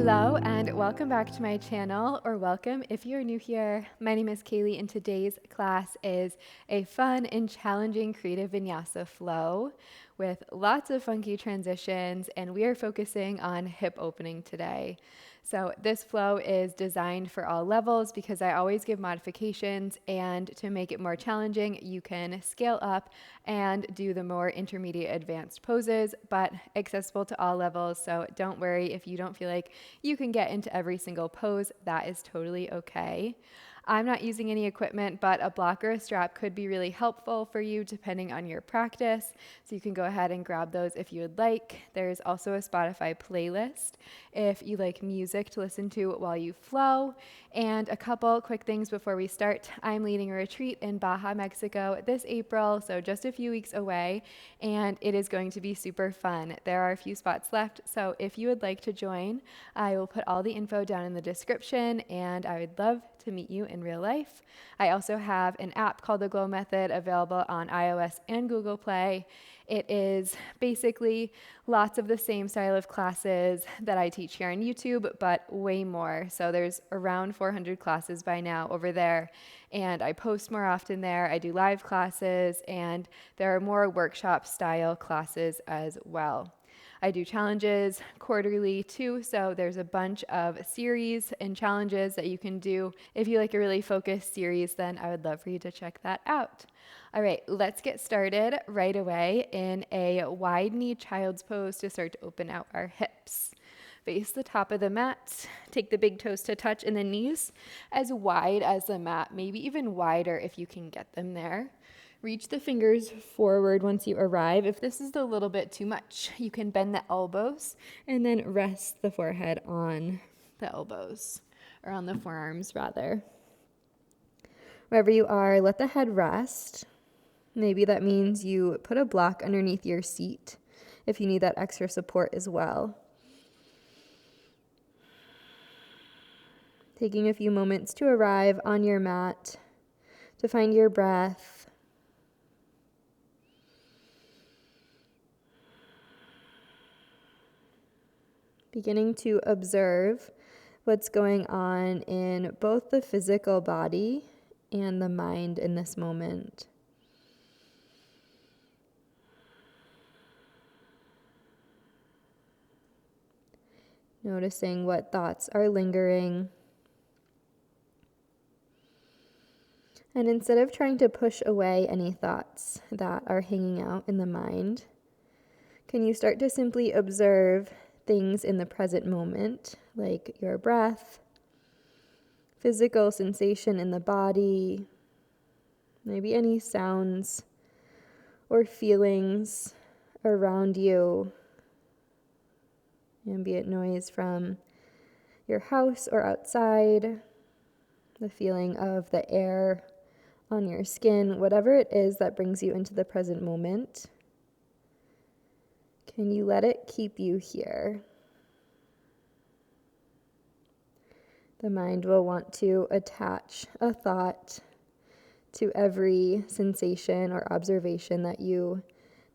Hello and welcome back to my channel, or welcome if you're new here. My name is Kaylee and today's class is a fun and challenging creative vinyasa flow with lots of funky transitions, and we are focusing on hip opening today. So this flow is designed for all levels because I always give modifications, and to make it more challenging, you can scale up and do the more intermediate advanced poses, but accessible to all levels. So don't worry if you don't feel like you can get into every single pose, that is totally okay. I'm not using any equipment, but a block or a strap could be really helpful for you depending on your practice. So you can go ahead and grab those if you would like. There's also a Spotify playlist if you like music to listen to while you flow. And a couple quick things before we start. I'm leading a retreat in Baja, Mexico this April, so just a few weeks away, and it is going to be super fun. There are a few spots left, so if you would like to join, I will put all the info down in the description, and I would love to meet you in real life. I also have an app called The Glow Method available on iOS and Google Play. It is basically lots of the same style of classes that I teach here on YouTube, but way more. So there's around 400 classes by now over there, and I post more often there. I do live classes, and there are more workshop style classes as well. I do challenges quarterly too, so there's a bunch of series and challenges that you can do. If you like a really focused series, then I would love for you to check that out. All right, let's get started right away in a wide knee child's pose to start to open out our hips. Face the top of the mat, take the big toes to touch and the knees as wide as the mat, maybe even wider if you can get them there. Reach the fingers forward once you arrive. If this is a little bit too much, you can bend the elbows and then rest the forehead on the elbows, or on the forearms rather. Wherever you are, let the head rest. Maybe that means you put a block underneath your seat if you need that extra support as well. Taking a few moments to arrive on your mat, to find your breath. Beginning to observe what's going on in both the physical body and the mind in this moment. Noticing what thoughts are lingering. And instead of trying to push away any thoughts that are hanging out in the mind, can you start to simply observe things in the present moment, like your breath, physical sensation in the body, maybe any sounds or feelings around you, ambient noise from your house or outside, the feeling of the air on your skin, whatever it is that brings you into the present moment. Can you let it keep you here? The mind will want to attach a thought to every sensation or observation that you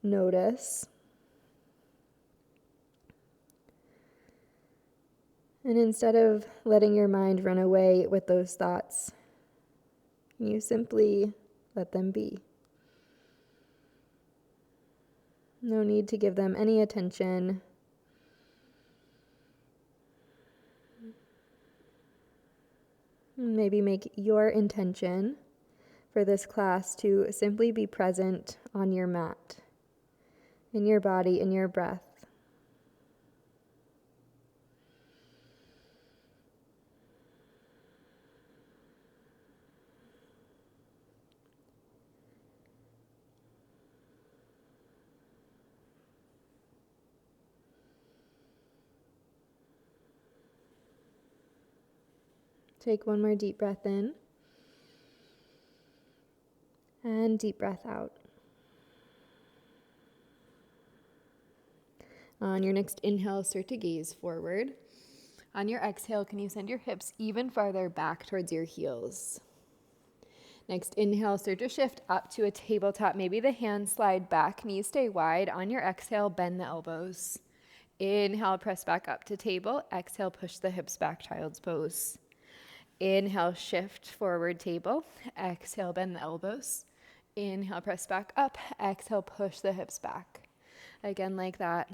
notice. And instead of letting your mind run away with those thoughts, you simply let them be. No need to give them any attention. Maybe make your intention for this class to simply be present on your mat, in your body, in your breath. Take one more deep breath in, and deep breath out. On your next inhale, start to gaze forward. On your exhale, can you send your hips even farther back towards your heels? Next inhale, start to shift up to a tabletop. Maybe the hands slide back, knees stay wide. On your exhale, bend the elbows. Inhale, press back up to table. Exhale, push the hips back, child's pose. Inhale, shift forward table. Exhale, bend the elbows. Inhale, press back up. Exhale, push the hips back. Again, like that.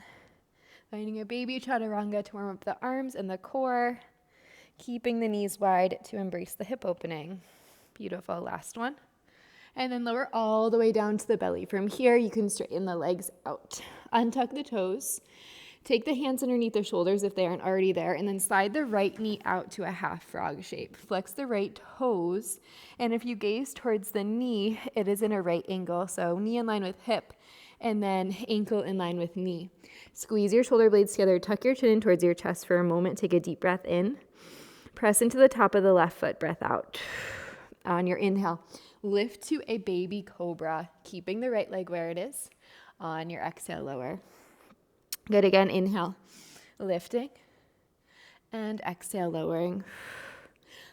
Finding a baby chaturanga to warm up the arms and the core. Keeping the knees wide to embrace the hip opening. Beautiful. Last one. And then lower all the way down to the belly. From here, you can straighten the legs out. Untuck the toes. Take the hands underneath the shoulders if they aren't already there, and then slide the right knee out to a half frog shape. Flex the right toes, and if you gaze towards the knee, it is in a right angle. So knee in line with hip, and then ankle in line with knee. Squeeze your shoulder blades together. Tuck your chin in towards your chest for a moment. Take a deep breath in. Press into the top of the left foot. Breath out. On your inhale, lift to a baby cobra, keeping the right leg where it is. On your exhale, lower. Good. Again, inhale, lifting, and exhale, lowering.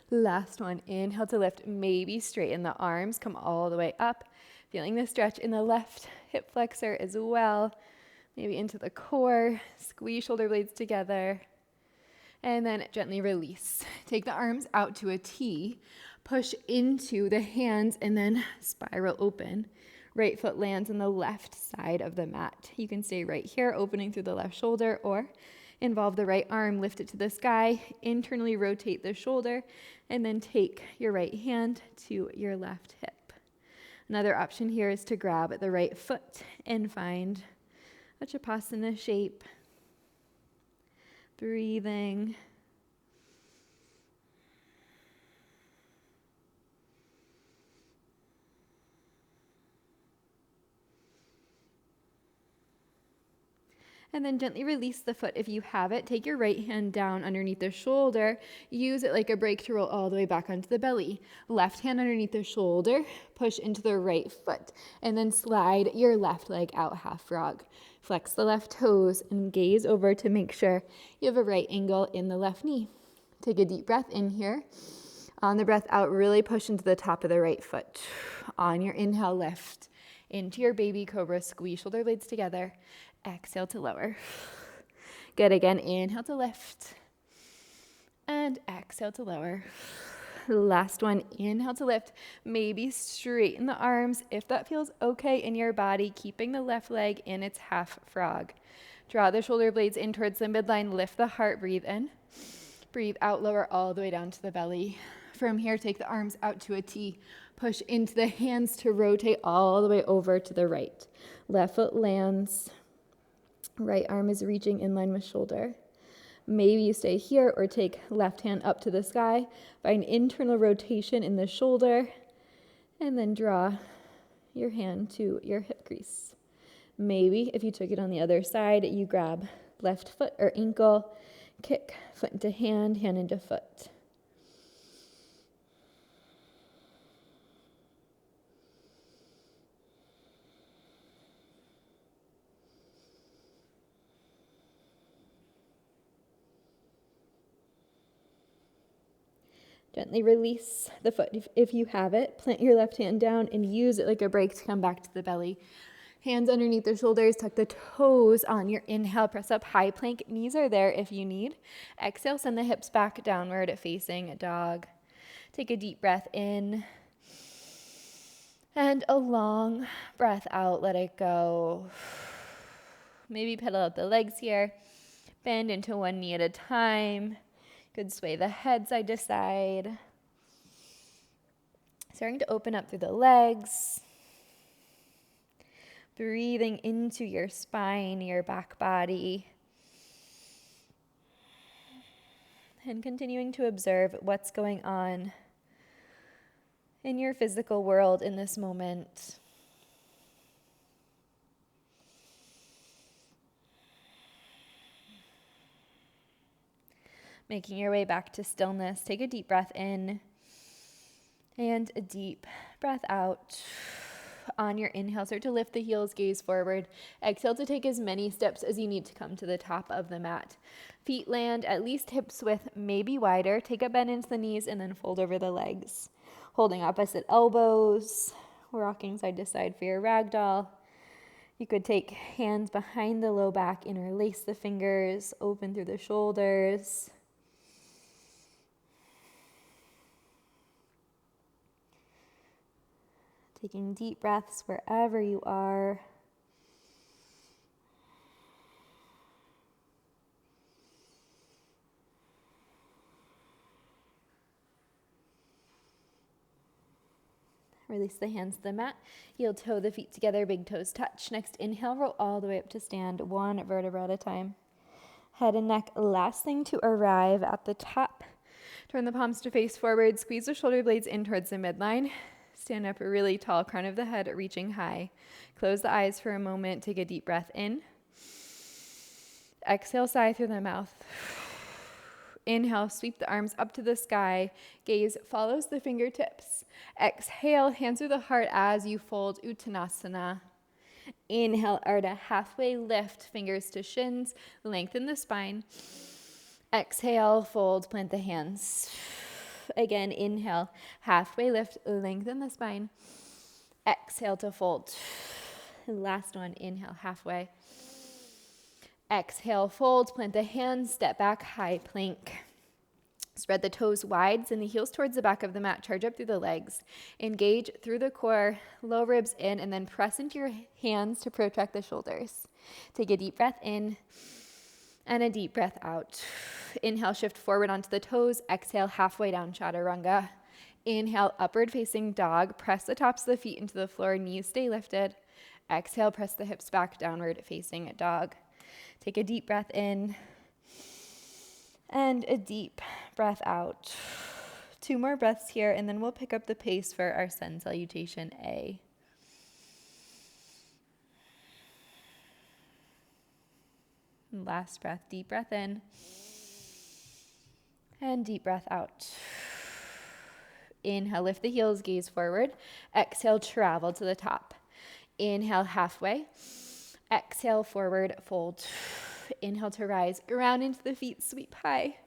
Last one, inhale to lift, maybe straighten the arms, come all the way up, feeling the stretch in the left hip flexor as well, maybe into the core, squeeze shoulder blades together, and then gently release. Take the arms out to a T, push into the hands, and then spiral open. Right foot lands on the left side of the mat. You can stay right here, opening through the left shoulder, or involve the right arm, lift it to the sky, internally rotate the shoulder, and then take your right hand to your left hip. Another option here is to grab the right foot and find a Chapasana shape. Breathing. And then gently release the foot if you have it. Take your right hand down underneath the shoulder. Use it like a brake to roll all the way back onto the belly. Left hand underneath the shoulder. Push into the right foot. And then slide your left leg out, half frog. Flex the left toes and gaze over to make sure you have a right angle in the left knee. Take a deep breath in here. On the breath out, really push into the top of the right foot. On your inhale, lift into your baby cobra. Squeeze shoulder blades together. Exhale to lower. Good. Again, inhale to lift. And exhale to lower. Last one, inhale to lift. Maybe straighten the arms if that feels okay in your body, keeping the left leg in its half frog. Draw the shoulder blades in towards the midline. Lift the heart. Breathe in. Breathe out. Lower all the way down to the belly. From here, take the arms out to a T. Push into the hands to rotate all the way over to the right. Left foot lands. Right arm is reaching in line with shoulder. Maybe you stay here or take left hand up to the sky. Find internal rotation in the shoulder. And then draw your hand to your hip crease. Maybe if you took it on the other side, you grab left foot or ankle, kick foot into hand, hand into foot. Gently release the foot if you have it. Plant your left hand down and use it like a brake to come back to the belly. Hands underneath the shoulders, tuck the toes on your inhale, press up high plank. Knees are there if you need. Exhale, send the hips back downward facing dog. Take a deep breath in. And a long breath out, let it go. Maybe pedal out the legs here. Bend into one knee at a time. Could sway the head side to side. Starting to open up through the legs. Breathing into your spine, your back body. And continuing to observe what's going on in your physical world in this moment. Making your way back to stillness. Take a deep breath in and a deep breath out. On your inhale, start to lift the heels, gaze forward. Exhale to take as many steps as you need to come to the top of the mat. Feet land at least hips width, maybe wider. Take a bend into the knees and then fold over the legs. Holding opposite elbows. Rocking side to side for your ragdoll. You could take hands behind the low back, interlace the fingers, open through the shoulders. Taking deep breaths wherever you are. Release the hands to the mat. Heel toe the feet together, big toes touch. Next inhale, roll all the way up to stand, one vertebra at a time. Head and neck, last thing to arrive at the top. Turn the palms to face forward, squeeze the shoulder blades in towards the midline. Stand up really tall, crown of the head reaching high. Close the eyes for a moment, take a deep breath in. Exhale, sigh through the mouth. Inhale, sweep the arms up to the sky. Gaze follows the fingertips. Exhale, hands through the heart as you fold Uttanasana. Inhale, Ardha, halfway lift, fingers to shins, lengthen the spine. Exhale, fold, plant the hands. Again, inhale, halfway lift, lengthen the spine. Exhale to fold. Last one, inhale, halfway. Exhale, fold, plant the hands, step back, high plank. Spread the toes wide, send the heels towards the back of the mat, charge up through the legs. Engage through the core, low ribs in, and then press into your hands to protect the shoulders. Take a deep breath in and a deep breath out. Inhale, shift forward onto the toes. Exhale, halfway down, chaturanga. Inhale, upward facing dog. Press the tops of the feet into the floor, knees stay lifted. Exhale, press the hips back, downward facing dog. Take a deep breath in and a deep breath out. 2 more breaths here, and then we'll pick up the pace for our sun salutation A. Last breath, deep breath in and deep breath out. Inhale, lift the heels, gaze forward. Exhale, travel to the top. Inhale, halfway. Exhale, forward, fold. Inhale to rise, ground into the feet, sweep high.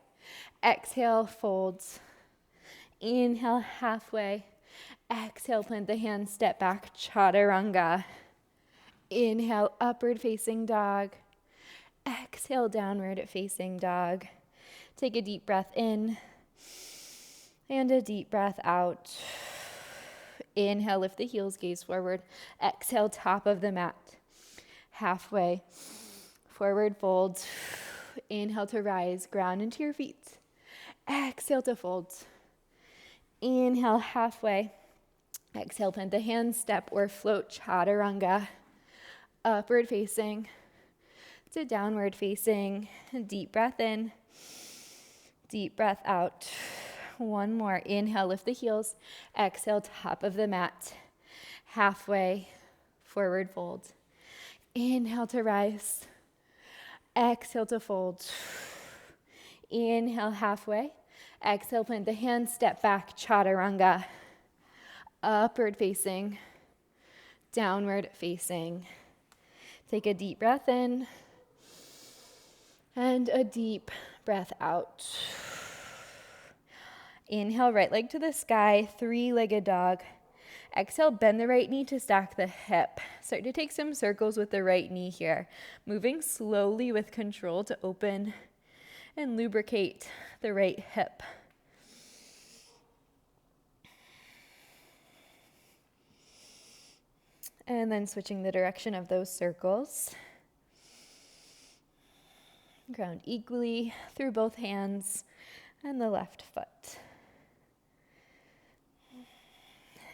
Exhale, fold. Inhale, halfway. Exhale, plant the hands, step back, chaturanga. Inhale, upward facing dog. Exhale, downward facing dog. Take a deep breath in and a deep breath out. Inhale, lift the heels, gaze forward. Exhale, top of the mat. Halfway, forward fold. Inhale to rise, ground into your feet. Exhale to fold. Inhale, halfway. Exhale, plant the hands, step or float, chaturanga. Upward facing to downward facing. Deep breath in, deep breath out. One more. Inhale, lift the heels. Exhale, top of the mat. Halfway, forward fold. Inhale to rise. Exhale to fold. Inhale, halfway. Exhale, plant the hands, step back, chaturanga. Upward facing, downward facing. Take a deep breath in and a deep breath out. Inhale, right leg to the sky, 3-legged dog. Exhale, bend the right knee to stack the hip. Start to take some circles with the right knee here. Moving slowly with control to open and lubricate the right hip. And then switching the direction of those circles. Ground equally through both hands and the left foot.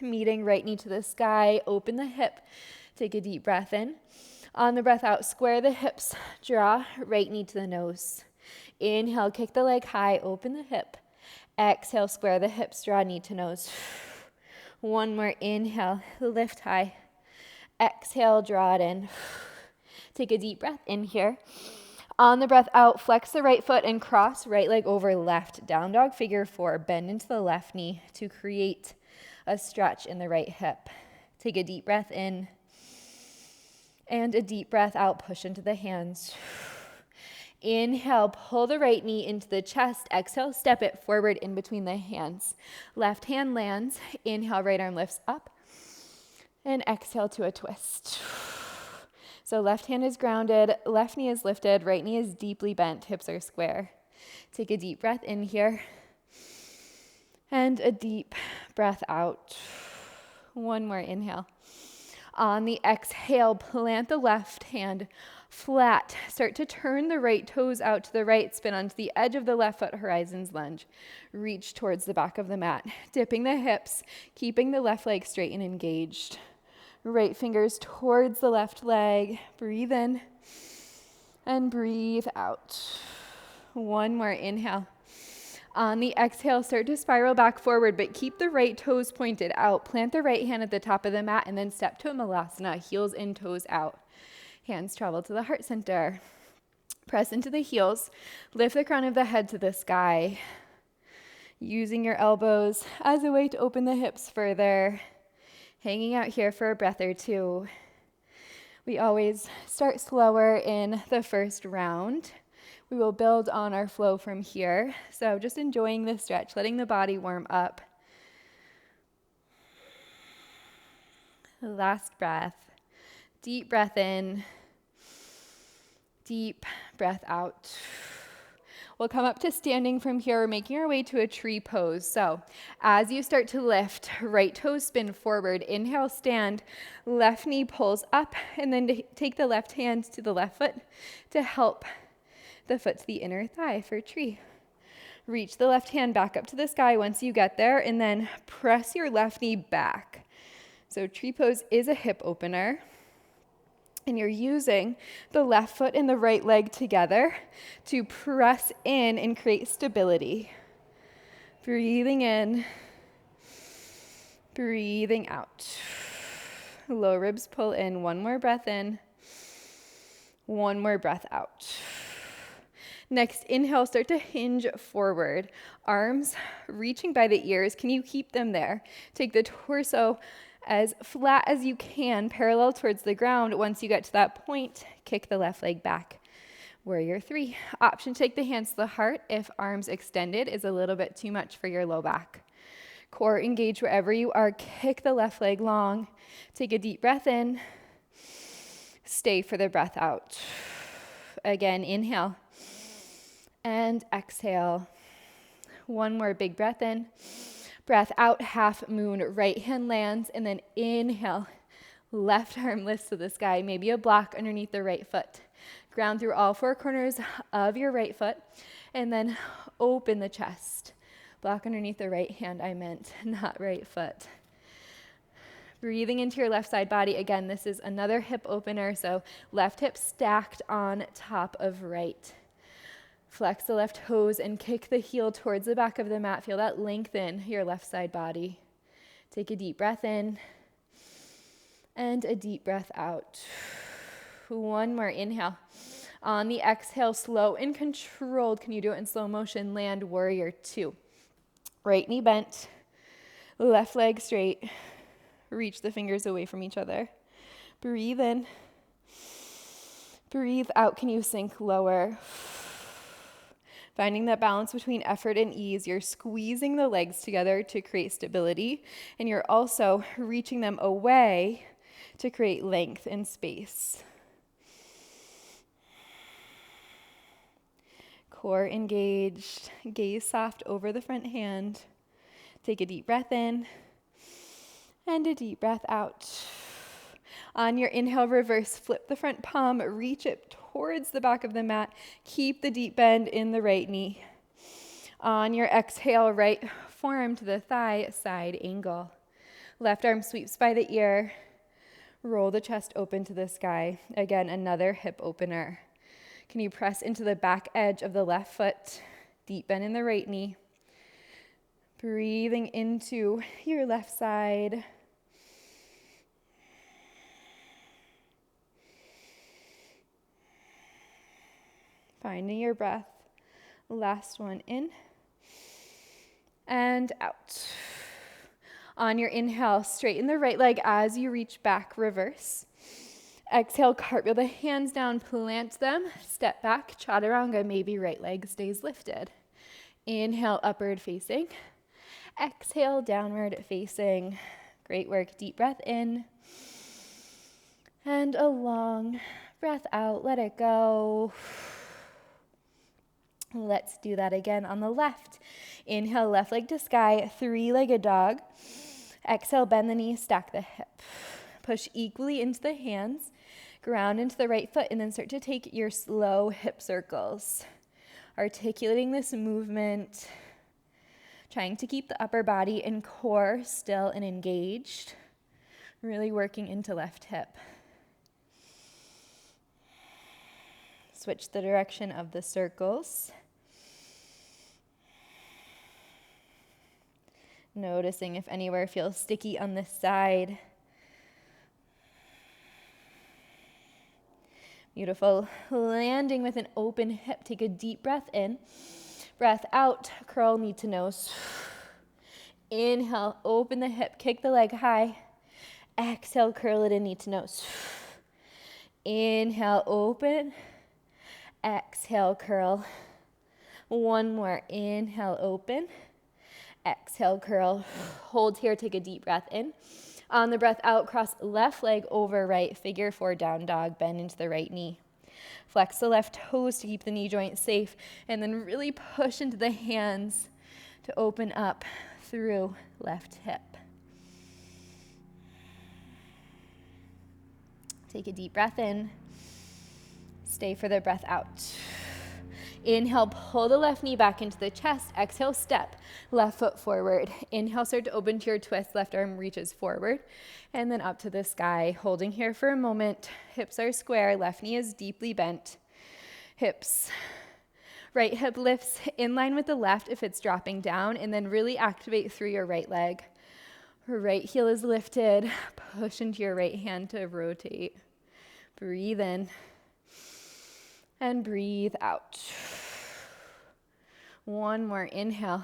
Meeting right knee to the sky, open the hip, take a deep breath in. On the breath out, square the hips, draw right knee to the nose. Inhale, kick the leg high, open the hip. Exhale, square the hips, draw knee to nose. One more, inhale, lift high. Exhale, draw it in. Take a deep breath in here. On the breath out, flex the right foot and cross right leg over left. Down dog, figure 4. Bend into the left knee to create a stretch in the right hip. Take a deep breath in and a deep breath out. Push into the hands. Inhale, pull the right knee into the chest. Exhale, step it forward in between the hands. Left hand lands. Inhale, right arm lifts up. And exhale to a twist. So left hand is grounded, left knee is lifted, right knee is deeply bent, hips are square. Take a deep breath in here and a deep breath out. One more inhale. On the exhale, plant the left hand flat. Start to turn the right toes out to the right, spin onto the edge of the left foot, horizons lunge. Reach towards the back of the mat, dipping the hips, keeping the left leg straight and engaged. Right fingers towards the left leg. Breathe in and breathe out. One more inhale. On the exhale, start to spiral back forward, but keep the right toes pointed out. Plant the right hand at the top of the mat and then step to a malasana, heels in, toes out. Hands travel to the heart center. Press into the heels. Lift the crown of the head to the sky. Using your elbows as a way to open the hips further. Hanging out here for a breath or two. We always start slower in the first round. We will build on our flow from here. So just enjoying this stretch, letting the body warm up. Last breath. Deep breath in. Deep breath out. We'll come up to standing from here, making our way to a tree pose. So as you start to lift, right toes spin forward. Inhale, stand. Left knee pulls up, and then take the left hand to the left foot to help the foot to the inner thigh for tree. Reach the left hand back up to the sky once you get there, and then press your left knee back. So tree pose is a hip opener. And you're using the left foot and the right leg together to press in and create stability. Breathing in, breathing out. Low ribs pull in. One more breath in. One more breath out. Next, inhale, start to hinge forward. Arms reaching by the ears. Can you keep them there? Take the torso as flat as you can, parallel towards the ground. Once you get to that point, kick the left leg back. Warrior 3. Option, take the hands to the heart if arms extended is a little bit too much for your low back. Core engage wherever you are. Kick the left leg long. Take a deep breath in. Stay for the breath out. Again, inhale and exhale. One more big breath in. Breath out, half moon, right hand lands, and then inhale. Left arm lifts to the sky, maybe a block underneath the right foot. Ground through all four corners of your right foot, and then open the chest. Block underneath the right hand, I meant, not right foot. Breathing into your left side body. Again, this is another hip opener, so left hip stacked on top of right. Flex the left toes and kick the heel towards the back of the mat. Feel that lengthen your left side body. Take a deep breath in and a deep breath out. One more inhale. On the exhale, slow and controlled. Can you do it in slow motion? Land warrior 2. Right knee bent, left leg straight. Reach the fingers away from each other. Breathe in. Breathe out. Can you sink lower? Finding that balance between effort and ease. You're squeezing the legs together to create stability, and you're also reaching them away to create length and space. Core engaged, gaze soft over the front hand. Take a deep breath in and a deep breath out. On your inhale, reverse, flip the front palm, reach it towards the back of the mat. Keep the deep bend in the right knee. On your exhale, right forearm to the thigh, side angle. Left arm sweeps by the ear. Roll the chest open to the sky. Again, another hip opener. Can you press into the back edge of the left foot? Deep bend in the right knee. Breathing into your left side. Finding your breath. Last one in and out. On your inhale, straighten the right leg as you reach back, reverse. Exhale, cartwheel the hands down, plant them, step back, chaturanga, maybe right leg stays lifted. Inhale, upward facing. Exhale, downward facing. Great work. Deep breath in and a long Breath out, let it go. Let's do that again on the left. Inhale, left leg to sky, three-legged dog. Exhale, bend the knee, stack the hip. Push equally into the hands, ground into the right foot, and then start to take your slow hip circles. Articulating this movement, trying to keep the upper body and core still and engaged. Really working into left hip. Switch the direction of the circles. Noticing if anywhere feels sticky on this side. Beautiful. Landing with an open hip. Take a deep breath in. Breath out. Curl knee to nose. Inhale. Open the hip. Kick the leg high. Exhale. Curl it in, knee to nose. Inhale. Open. Exhale. Curl. One more. Inhale. Open. Exhale, curl. Hold here, take a deep breath in. On the breath out, cross left leg over right, figure four down dog, bend into the right knee. Flex the left toes to keep the knee joint safe, and then really push into the hands to open up through left hip. Take a deep breath in. Stay for the breath out. Inhale, pull the left knee back into the chest. Exhale, step left foot forward. Inhale, start to open to your twist. Left arm reaches forward and then up to the sky. Holding here for a moment. Hips are square. Left knee is deeply bent. Hips. Right hip lifts in line with the left if it's dropping down, and then really activate through your right leg. Right heel is lifted. Push into your right hand to rotate. Breathe in. And breathe out. One more inhale.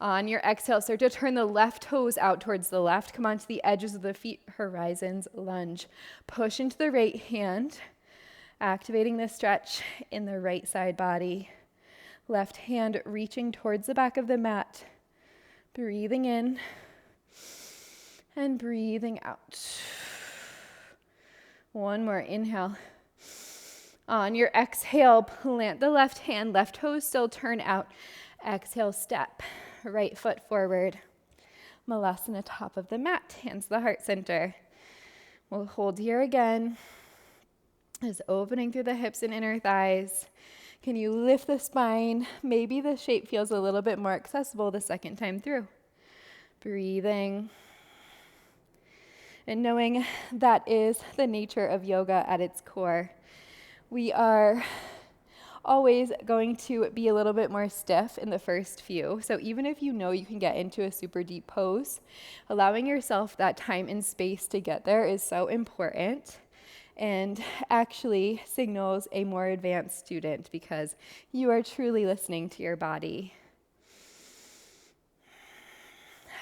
On your exhale, start to turn the left toes out towards the left. Come onto the edges of the feet, horizons, lunge. Push into the right hand, activating the stretch in the right side body. Left hand reaching towards the back of the mat. Breathing in and breathing out. One more inhale. On your exhale, plant the left hand, left toes still turn out. Exhale, step, right foot forward. Malasana, top of the mat, hands to the heart center. We'll hold here again. Is opening through the hips and inner thighs. Can you lift the spine? Maybe the shape feels a little bit more accessible the second time through. Breathing. And knowing that is the nature of yoga at its core. We are always going to be a little bit more stiff in the first few. So even if you know you can get into a super deep pose, allowing yourself that time and space to get there is so important and actually signals a more advanced student because you are truly listening to your body.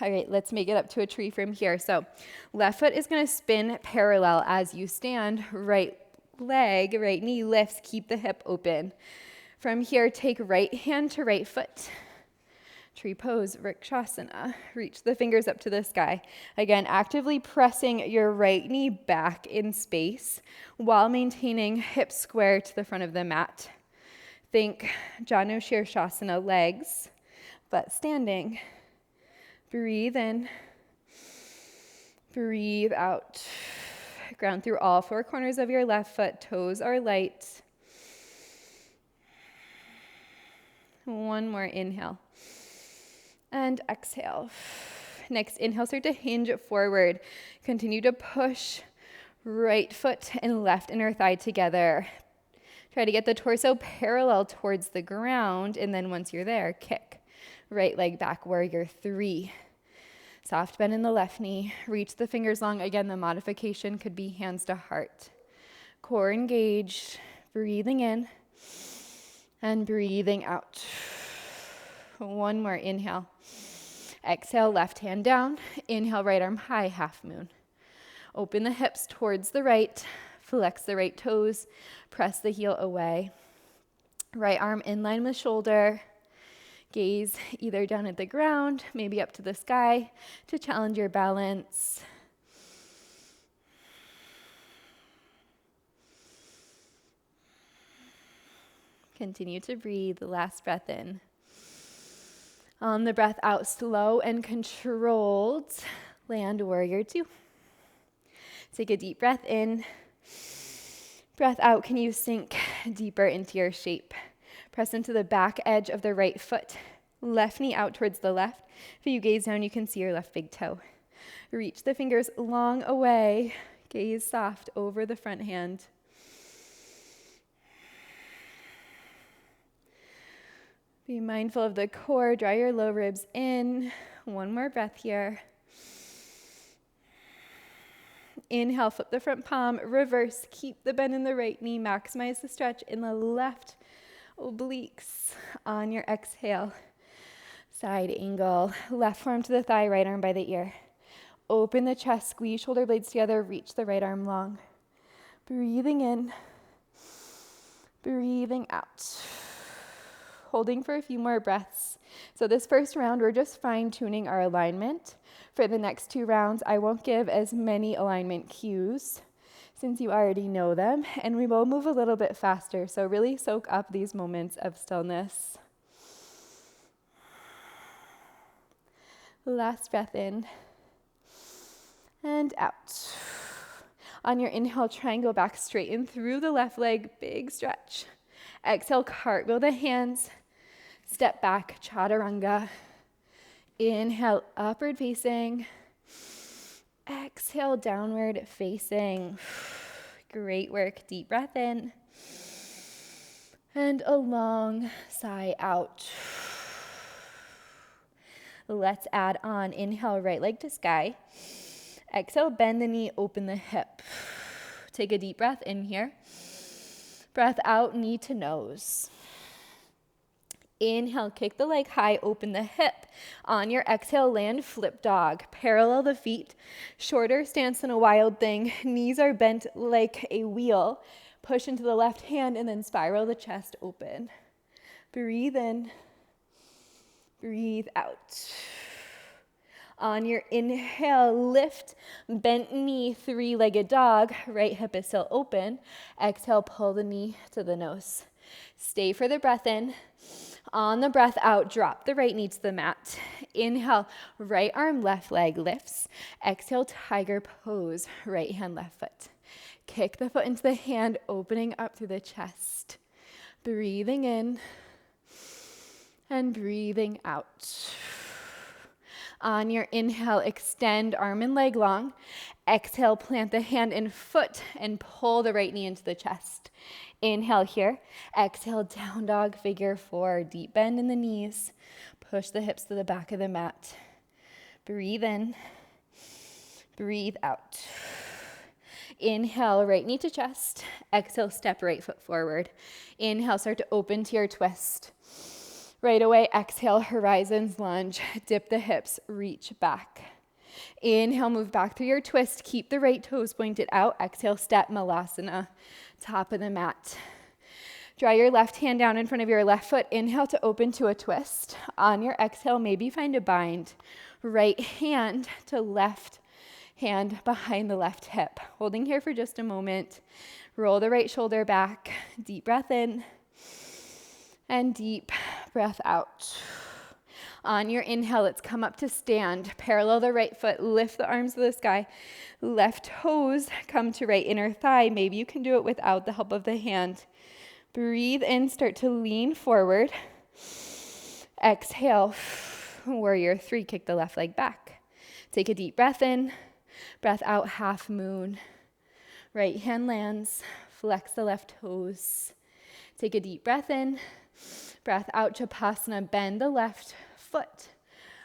All right, let's make it up to a tree from here. So left foot is going to spin parallel as you stand. Right leg, right knee lifts, keep the hip open. From here, take right hand to right foot. Tree pose, Vrikshasana. Reach the fingers up to the sky. Again, actively pressing your right knee back in space while maintaining hips square to the front of the mat. Think Janu Shirshasana, legs, but standing. Breathe in. Breathe out. Ground through all four corners of your left foot. Toes are light. One more inhale. And exhale. Next inhale, start to hinge forward. Continue to push right foot and left inner thigh together. Try to get the torso parallel towards the ground, and then once you're there, kick. Right leg back, warrior three. Soft bend in the left knee. Reach the fingers long. Again, the modification could be hands to heart. Core engaged. Breathing in and breathing out. One more inhale. Exhale, left hand down. Inhale, right arm high, half moon. Open the hips towards the right. Flex the right toes. Press the heel away. Right arm in line with shoulder. Gaze either down at the ground, maybe up to the sky to challenge your balance. Continue to breathe. Last breath in. On the breath out, slow and controlled, land warrior two. Take a deep breath in. Breath out, can you sink deeper into your shape? Press into the back edge of the right foot. Left knee out towards the left. If you gaze down, you can see your left big toe. Reach the fingers long away. Gaze soft over the front hand. Be mindful of the core. Draw your low ribs in. One more breath here. Inhale, flip the front palm, reverse, keep the bend in the right knee, maximize the stretch in the left obliques. On your exhale, side angle, left forearm to the thigh, right arm by the ear. Open the chest, squeeze shoulder blades together, reach the right arm long. Breathing in, breathing out. Holding for a few more breaths. So this first round, we're just fine-tuning our alignment. For the next 2 rounds, I won't give as many alignment cues since you already know them, and we will move a little bit faster. So really soak up these moments of stillness. Last breath in and out. On your inhale, try and go back, straighten through the left leg, big stretch. Exhale, cartwheel the hands, step back, chaturanga. Inhale, upward facing. Exhale, downward facing. Great work. Deep breath in. And a long sigh out. Let's add on. Inhale, right leg to sky. Exhale, bend the knee, open the hip. Take a deep breath in here. Breath out, knee to nose. Inhale, kick the leg high, open the hip. On your exhale, land flip dog. Parallel the feet. Shorter stance than a wild thing. Knees are bent like a wheel. Push into the left hand and then spiral the chest open. Breathe in. Breathe out. On your inhale, lift, bent knee, 3-legged dog. Right hip is still open. Exhale, pull the knee to the nose. Stay for the breath in. On the breath out, drop the right knee to the mat. Inhale, right arm, left leg lifts. Exhale, tiger pose, right hand, left foot. Kick the foot into the hand, opening up through the chest. Breathing in and breathing out. On your inhale, extend arm and leg long. Exhale, plant the hand and foot and pull the right knee into the chest. Inhale here. Exhale, down dog, figure 4. Deep bend in the knees. Push the hips to the back of the mat. Breathe in. Breathe out. Inhale, right knee to chest. Exhale, step right foot forward. Inhale, start to open to your twist. Right away, exhale, horizons lunge. Dip the hips, reach back. Inhale, move back through your twist. Keep the right toes pointed out. Exhale, step malasana, top of the mat. Draw your left hand down in front of your left foot. Inhale to open to a twist. On your exhale, maybe find a bind. Right hand to left hand behind the left hip. Holding here for just a moment. Roll the right shoulder back. Deep breath in and deep breath out. On your inhale, let's come up to stand. Parallel the right foot, lift the arms to the sky. Left toes come to right inner thigh. Maybe you can do it without the help of the hand. Breathe in, start to lean forward. Exhale, warrior 3, kick the left leg back. Take a deep breath in, breath out, half moon. Right hand lands, flex the left toes. Take a deep breath in, breath out, Chapasana, bend the left foot.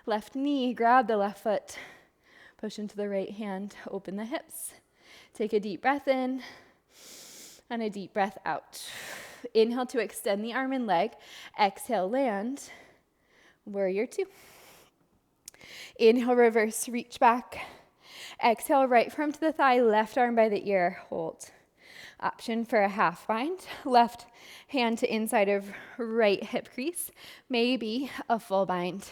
Left knee, grab the left foot. Push into the right hand, open the hips. Take a deep breath in and a deep breath out. Inhale to extend the arm and leg. Exhale, land. Warrior 2. Inhale, reverse, reach back. Exhale, right forearm to the thigh, left arm by the ear, hold. Option for a half bind, left hand to inside of right hip crease, maybe a full bind.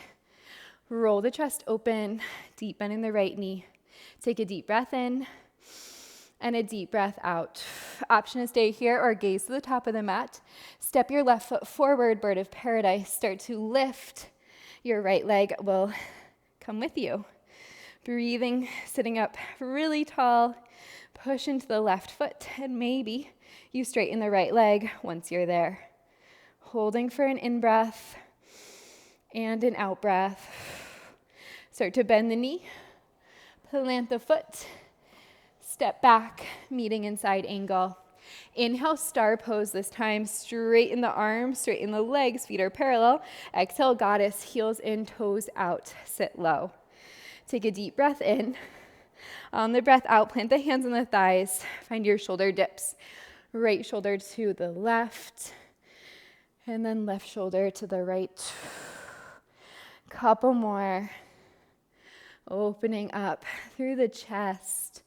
Roll the chest open, deep bend in the right knee. Take a deep breath in and a deep breath out. Option to stay here or gaze to the top of the mat. Step your left foot forward, bird of paradise. Start to lift. Your right leg will come with you. Breathing, sitting up really tall. Push into the left foot, and maybe you straighten the right leg once you're there. Holding for an in-breath and an out-breath. Start to bend the knee, plant the foot, step back, meeting in side angle. Inhale, star pose this time. Straighten the arms, straighten the legs, feet are parallel. Exhale, goddess, heels in, toes out, sit low. Take a deep breath in. On the breath out, plant the hands on the thighs. Find your shoulder dips. Right shoulder to the left, and then left shoulder to the right. Couple more. Opening up through the chest,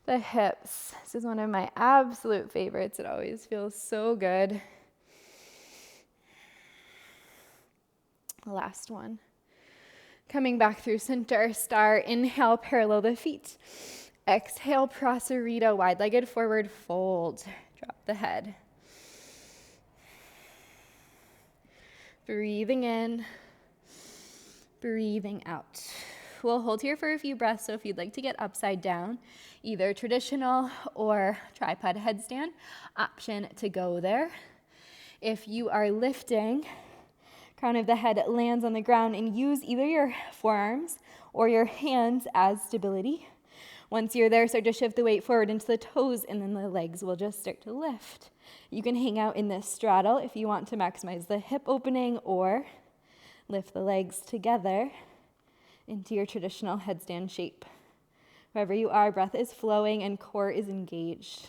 the hips. This is one of my absolute favorites. It always feels so good. Last one. Coming back through center, star. Inhale, parallel the feet. Exhale, prasarita, wide-legged forward fold. Drop the head. Breathing in, breathing out. We'll hold here for a few breaths, so if you'd like to get upside down, either traditional or tripod headstand, option to go there. If you are lifting, crown of the head lands on the ground, and use either your forearms or your hands as stability. Once you're there, start to shift the weight forward into the toes, and then the legs will just start to lift. You can hang out in this straddle if you want to maximize the hip opening, or lift the legs together into your traditional headstand shape. Wherever you are, breath is flowing and core is engaged.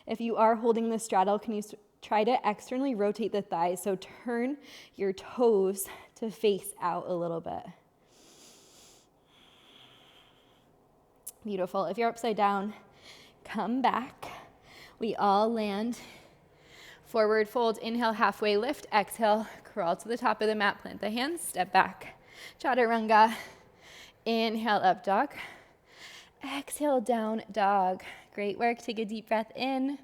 If you are holding the straddle, can you try to externally rotate the thighs? So turn your toes to face out a little bit. Beautiful. If you're upside down, come back. We all land. Forward fold, inhale, halfway lift. Exhale, crawl to the top of the mat, plant the hands, step back. Chaturanga. Inhale, up dog. Exhale, down dog. Great work. Take a deep breath in.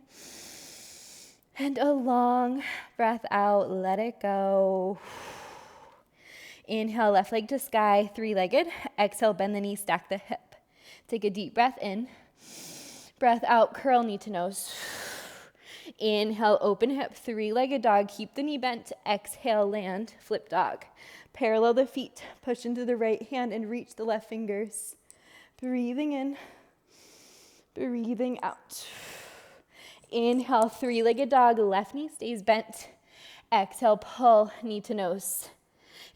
And a long breath out. Let it go. Inhale, left leg to sky, three-legged. Exhale, bend the knee, stack the hip. Take a deep breath in. Breath out, curl knee to nose. Inhale, open hip, three-legged dog. Keep the knee bent. Exhale, land, flip dog. Parallel the feet. Push into the right hand and reach the left fingers. Breathing in, breathing out. Inhale, three-legged dog. Left knee stays bent. Exhale, pull, knee to nose.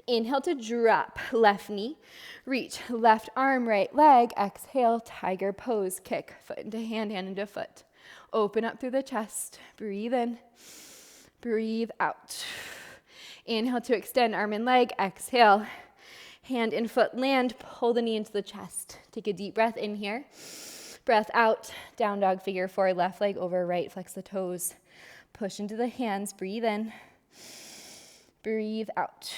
Inhale to drop, left knee. Reach, left arm, right leg. Exhale, tiger pose. Kick, foot into hand, hand into foot. Open up through the chest. Breathe in, breathe out. Inhale to extend arm and leg. Exhale, hand and foot land. Pull the knee into the chest. Take a deep breath in here. Breath out, down dog, figure four, left leg over right, flex the toes. Push into the hands, breathe in, breathe out.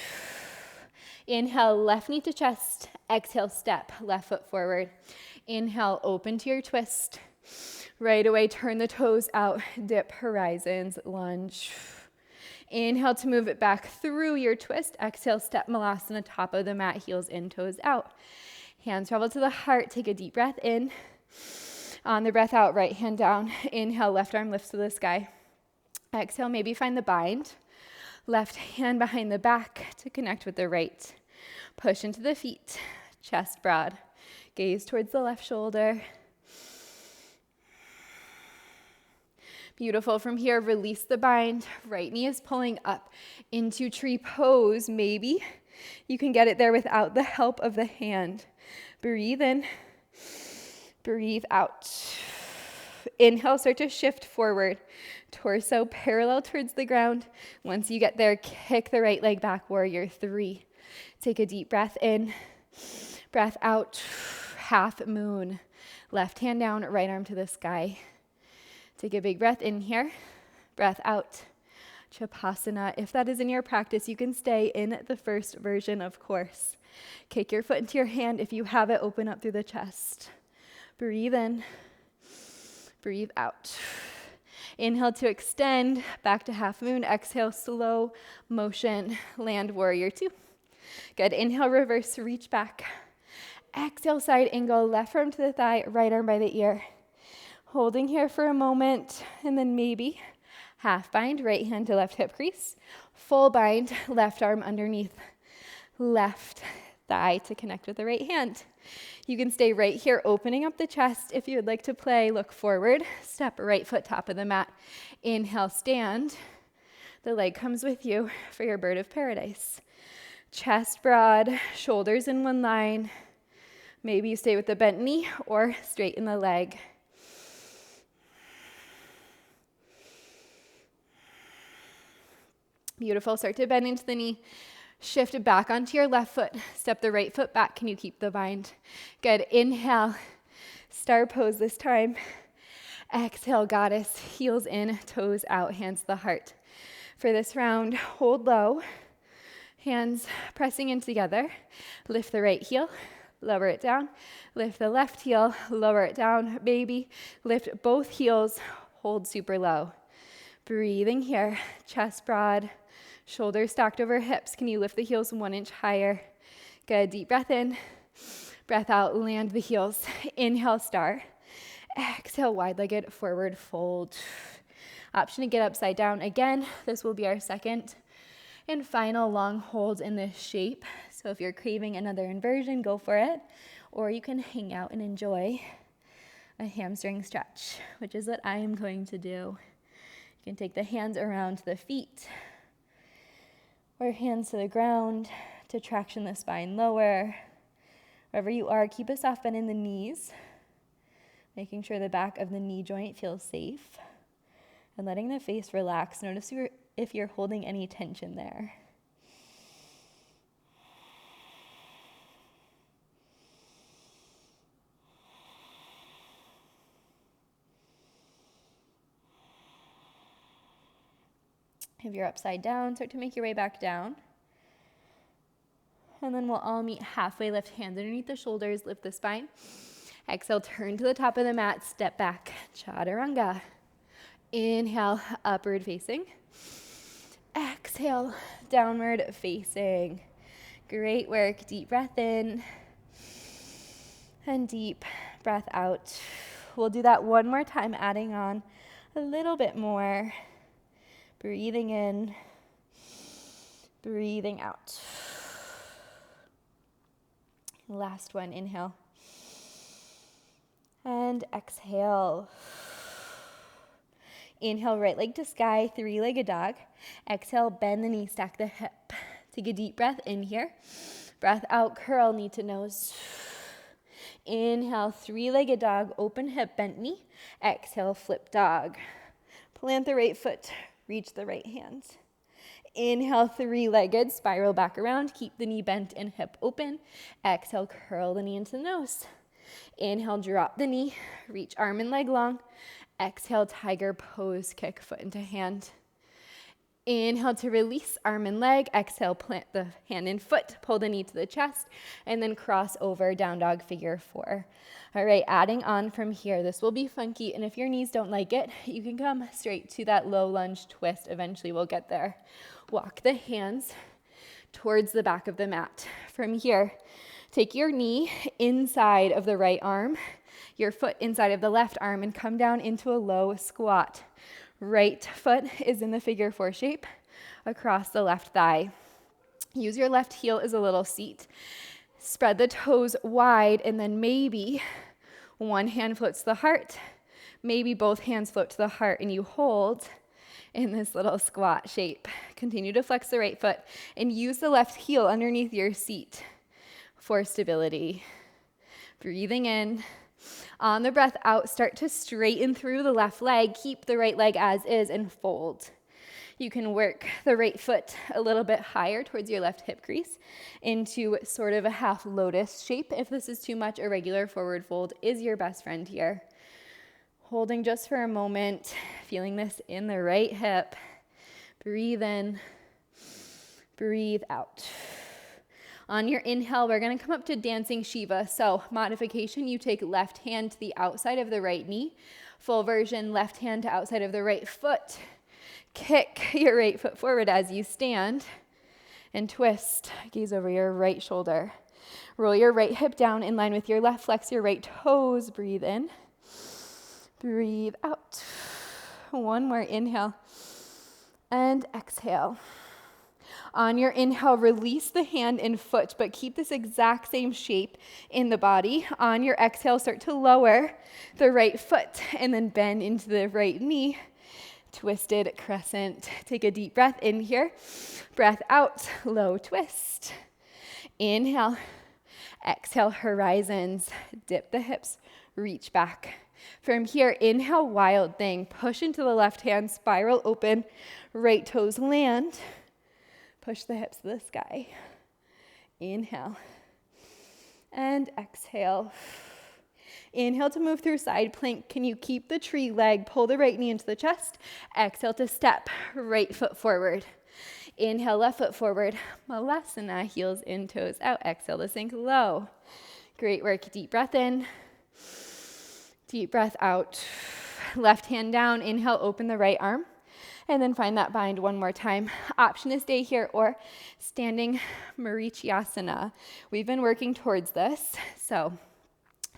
Inhale, left knee to chest. Exhale, step, left foot forward. Inhale, open to your twist. Right away, turn the toes out, dip horizons, lunge. Inhale to move it back through your twist. Exhale, step malasana, top of the mat, heels in, toes out. Hands travel to the heart, take a deep breath in. On the breath out, right hand down. Inhale, left arm lifts to the sky. Exhale, maybe find the bind. Left hand behind the back to connect with the right. Push into the feet, chest broad. Gaze towards the left shoulder. Beautiful. From here, release the bind. Right knee is pulling up into tree pose. Maybe you can get it there without the help of the hand. Breathe in, breathe out. Inhale, start to shift forward. Torso parallel towards the ground. Once you get there, kick the right leg back, warrior three. Take a deep breath in, breath out, half moon. Left hand down, right arm to the sky. Take a big breath in here, breath out, Chapasana. If that is in your practice, you can stay in the first version, of course. Kick your foot into your hand. If you have it, open up through the chest. Breathe in. Breathe out. Inhale to extend, back to half moon. Exhale, slow motion, land warrior two. Good. Inhale, reverse, reach back. Exhale, side angle, left arm to the thigh, right arm by the ear. Holding here for a moment, and then maybe half bind, right hand to left hip crease. Full bind, left arm underneath left thigh to connect with the right hand. You can stay right here, opening up the chest. If you would like to play, look forward, step right foot top of the mat. Inhale, stand. The leg comes with you for your bird of paradise. Chest broad, shoulders in one line. Maybe you stay with the bent knee or straighten the leg. Beautiful. Start to bend into the knee. Shift back onto your left foot. Step the right foot back. Can you keep the bind? Good. Inhale. Star pose this time. Exhale, goddess. Heels in, toes out, hands to the heart. For this round, hold low. Hands pressing in together. Lift the right heel. Lower it down. Lift the left heel. Lower it down. Baby. Lift both heels. Hold super low. Breathing here. Chest broad. Shoulders stacked over hips. Can you lift the heels 1 inch higher? Good. Deep breath in. Breath out. Land the heels. Inhale, star. Exhale, wide-legged forward fold. Option to get upside down again. This will be our second and final long hold in this shape. So if you're craving another inversion, go for it. Or you can hang out and enjoy a hamstring stretch, which is what I am going to do. You can take the hands around the feet or hands to the ground to traction the spine lower. Wherever you are, keep a soft bend in the knees, making sure the back of the knee joint feels safe and letting the face relax. Notice if you're holding any tension there. If you're upside down, start to make your way back down. And then we'll all meet halfway. Lift hands underneath the shoulders, lift the spine. Exhale, turn to the top of the mat, step back, chaturanga. Inhale, upward facing. Exhale, downward facing. Great work. Deep breath in and deep breath out. We'll do that one more time, adding on a little bit more. Breathing in, breathing out. Last one, inhale. And exhale. Inhale, right leg to sky, three-legged dog. Exhale, bend the knee, stack the hip. Take a deep breath in here. Breath out, curl knee to nose. Inhale, three-legged dog, open hip, bent knee. Exhale, flip dog. Plant the right foot, reach the right hand. Inhale, three-legged, spiral back around. Keep the knee bent and hip open. Exhale, curl the knee into the nose. Inhale, drop the knee, reach arm and leg long. Exhale, tiger pose, kick foot into hand. Inhale to release arm and leg. Exhale, plant the hand and foot, pull the knee to the chest, and then cross over, down dog, figure four. All right, adding on from here. This will be funky, and if your knees don't like it, you can come straight to that low lunge twist. Eventually, we'll get there. Walk the hands towards the back of the mat. From here, take your knee inside of the right arm, your foot inside of the left arm, and come down into a low squat. Right foot is in the figure four shape across the left thigh. Use your left heel as a little seat. Spread the toes wide, and then maybe one hand floats to the heart. Maybe both hands float to the heart, and you hold in this little squat shape. Continue to flex the right foot and use the left heel underneath your seat for stability. Breathing in. On the breath out, start to straighten through the left leg. Keep the right leg as is and fold. You can work the right foot a little bit higher towards your left hip crease into sort of a half lotus shape. If this is too much, a regular forward fold is your best friend here. Holding just for a moment, feeling this in the right hip. Breathe in, breathe out. On your inhale, we're gonna come up to dancing Shiva. So modification, you take left hand to the outside of the right knee. Full version, left hand to outside of the right foot. Kick your right foot forward as you stand and twist. Gaze over your right shoulder. Roll your right hip down in line with your left. Flex your right toes. Breathe in. Breathe out. One more inhale and exhale. On your inhale, release the hand and foot, but keep this exact same shape in the body. On your exhale, start to lower the right foot and then bend into the right knee. Twisted crescent. Take a deep breath in here. Breath out, low twist. Inhale. Exhale, horizons. Dip the hips, reach back. From here, inhale, wild thing. Push into the left hand, spiral open. Right toes land. Push the hips to the sky. Inhale. And exhale. Inhale to move through side plank. Can you keep the tree leg? Pull the right knee into the chest. Exhale to step. Right foot forward. Inhale, left foot forward. Malasana, heels in, toes out. Exhale to sink low. Great work. Deep breath in. Deep breath out. Left hand down. Inhale, open the right arm. And then find that bind one more time. Option to stay here or standing Marichyasana. We've been working towards this. So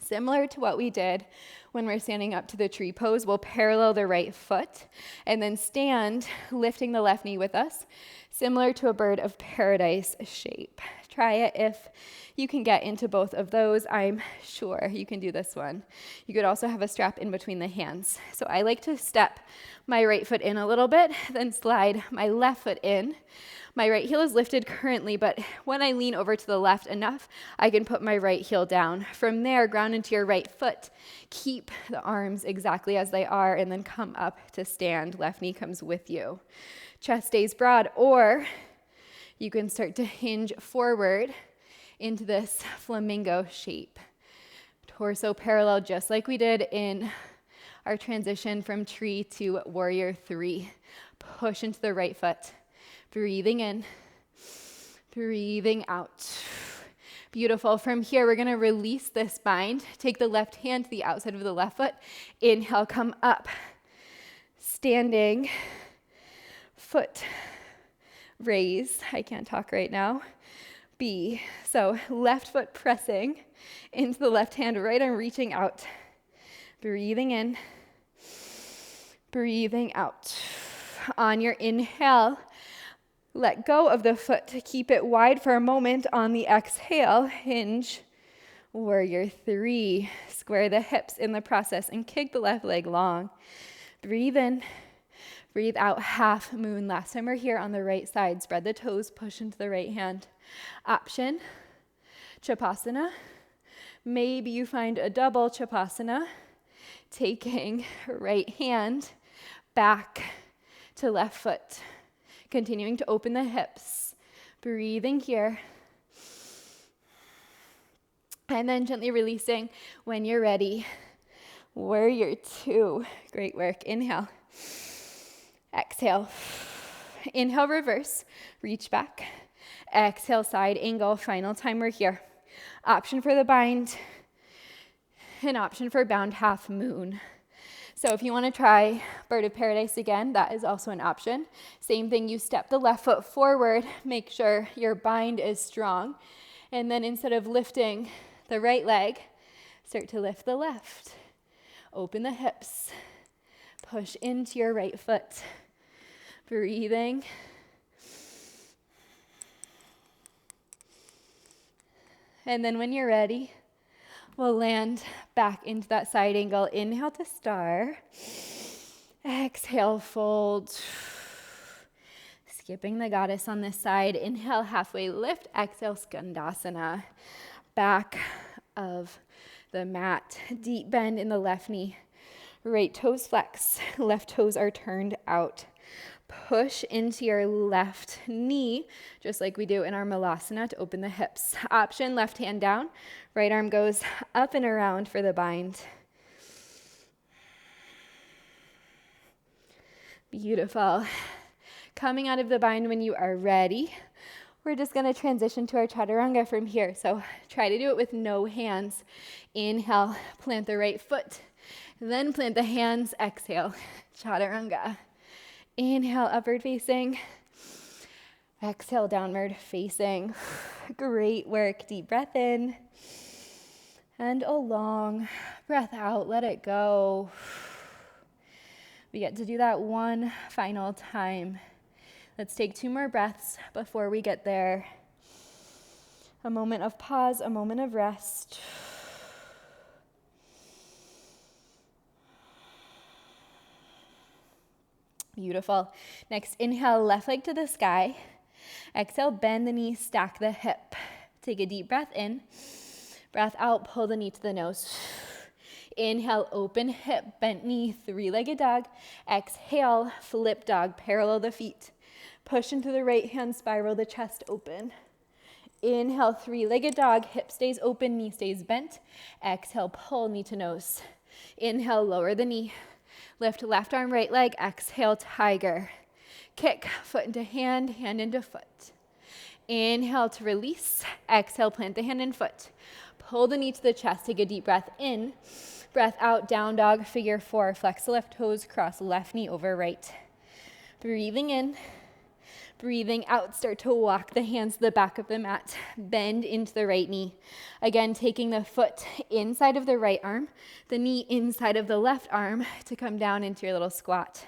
similar to what we did when we're standing up to the tree pose, we'll parallel the right foot and then stand, lifting the left knee with us, similar to a bird of paradise shape. Try it if you can get into both of those. I'm sure you can do this one. You could also have a strap in between the hands. So I like to step my right foot in a little bit, then slide my left foot in. My right heel is lifted currently, but when I lean over to the left enough, I can put my right heel down. From there, ground into your right foot. Keep the arms exactly as they are, and then come up to stand. Left knee comes with you. Chest stays broad, or you can start to hinge forward into this flamingo shape. Torso parallel, just like we did in our transition from tree to warrior 3. Push into the right foot. Breathing in, breathing out. Beautiful. From here, we're going to release this bind. Take the left hand to the outside of the left foot. Inhale, come up. Standing, foot, raise. I can't talk right now. B. So left foot pressing into the left hand, right arm reaching out. Breathing in, breathing out. On your inhale, let go of the foot to keep it wide for a moment. On the exhale, hinge, warrior 3. Square the hips in the process and kick the left leg long. Breathe in, breathe out, half moon. Last time we're here on the right side. Spread the toes, push into the right hand. Option, Chapasana. Maybe you find a double Chapasana, taking right hand back to left foot. Continuing to open the hips. Breathing here. And then gently releasing when you're ready. Warrior 2. Great work. Inhale. Exhale. Inhale, reverse. Reach back. Exhale, side angle. Final time we're here. Option for the bind. An option for bound half moon. So if you want to try bird of paradise again, that is also an option. Same thing, you step the left foot forward. Make sure your bind is strong. And then instead of lifting the right leg, start to lift the left. Open the hips. Push into your right foot. Breathing. And then when you're ready, we'll land back into that side angle. Inhale to star. Exhale, fold. Skipping the goddess on this side. Inhale, halfway lift. Exhale, skandasana. Back of the mat. Deep bend in the left knee. Right toes flex. Left toes are turned out. Push into your left knee, just like we do in our malasana, to open the hips. Option, left hand down. Right arm goes up and around for the bind. Beautiful. Coming out of the bind when you are ready. We're just going to transition to our chaturanga from here. So try to do it with no hands. Inhale, plant the right foot. Then plant the hands. Exhale, chaturanga. Inhale, upward facing. Exhale, downward facing. Great work. Deep breath in. And a long breath out. Let it go. We get to do that one final time. Let's take 2 more breaths before we get there. A moment of pause, a moment of rest. Beautiful. Next, inhale, left leg to the sky. Exhale, bend the knee, stack the hip. Take a deep breath in. Breath out, pull the knee to the nose. Inhale, open hip, bent knee, 3-legged dog. Exhale, flip dog, parallel the feet. Push into the right hand, spiral the chest open. Inhale, 3-legged dog, hip stays open, knee stays bent. Exhale, pull knee to nose. Inhale, lower the knee. Lift left arm, right leg. Exhale, tiger. Kick, foot into hand, hand into foot. Inhale to release. Exhale, plant the hand and foot. Pull the knee to the chest, take a deep breath in. Breath out, down dog, figure 4. Flex the left toes, cross left knee over right. Breathing in. Breathing out, start to walk the hands to the back of the mat. Bend into the right knee. Again, taking the foot inside of the right arm, the knee inside of the left arm to come down into your little squat.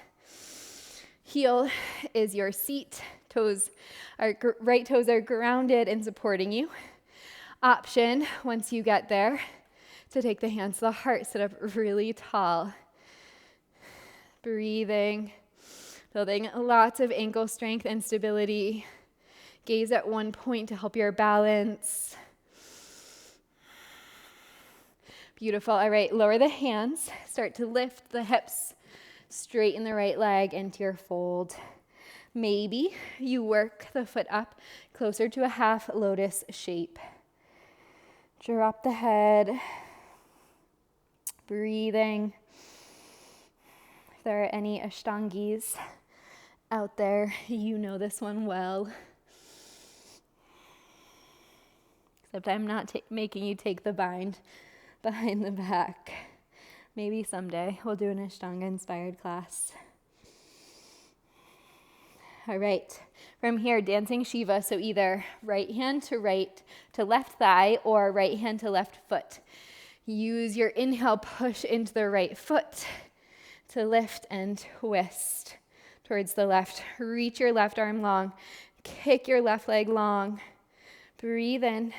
Heel is your seat. Right toes are grounded and supporting you. Option, once you get there, to take the hands to the heart, sit up really tall. Breathing. Building lots of ankle strength and stability. Gaze at one point to help your balance. Beautiful. All right, lower the hands. Start to lift the hips. Straighten the right leg into your fold. Maybe you work the foot up closer to a half lotus shape. Drop the head. Breathing. If there are any ashtangis out there, you know this one well. Except I'm not making you take the bind behind the back. Maybe someday we'll do an Ashtanga-inspired class. All right, from here, dancing Shiva, so either right hand to left thigh or right hand to left foot. Use your inhale, push into the right foot to lift and twist towards the left. Reach your left arm long. Kick your left leg long. Breathe in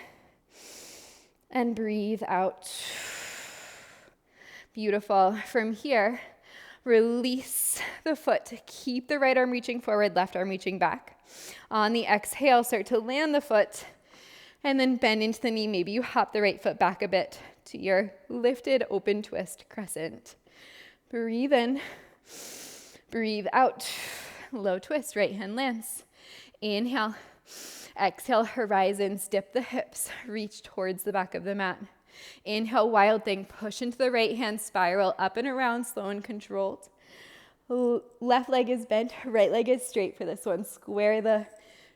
and breathe out. Beautiful. From here, release the foot. Keep the right arm reaching forward, left arm reaching back. On the exhale, start to land the foot and then bend into the knee. Maybe you hop the right foot back a bit to your lifted open twist crescent. Breathe in. Breathe out. Low twist, right hand lands. Inhale. Exhale, horizons, dip the hips, reach towards the back of the mat. Inhale, wild thing, push into the right hand, spiral up and around, slow and controlled. Left leg is bent, right leg is straight for this one. Square the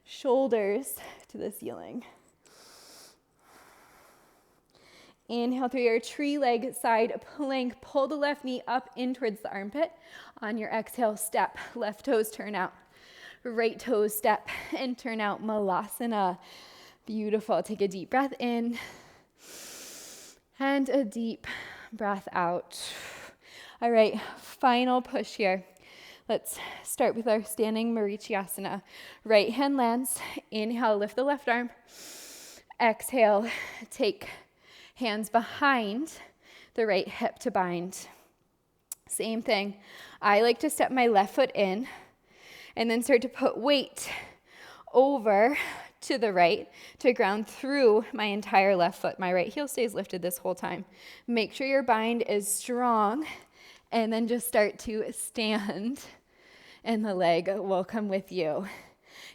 shoulders to the ceiling. Inhale through your tree leg side plank. Pull the left knee up in towards the armpit. On your exhale, step. Left toes turn out. Right toes step and turn out. Malasana. Beautiful. Take a deep breath in and a deep breath out. All right, final push here. Let's start with our standing Marichyasana. Right hand lands. Inhale, lift the left arm. Exhale, take hands behind the right hip to bind. Same thing. I like to step my left foot in and then start to put weight over to the right to ground through my entire left foot. My right heel stays lifted this whole time. Make sure your bind is strong and then just start to stand and the leg will come with you.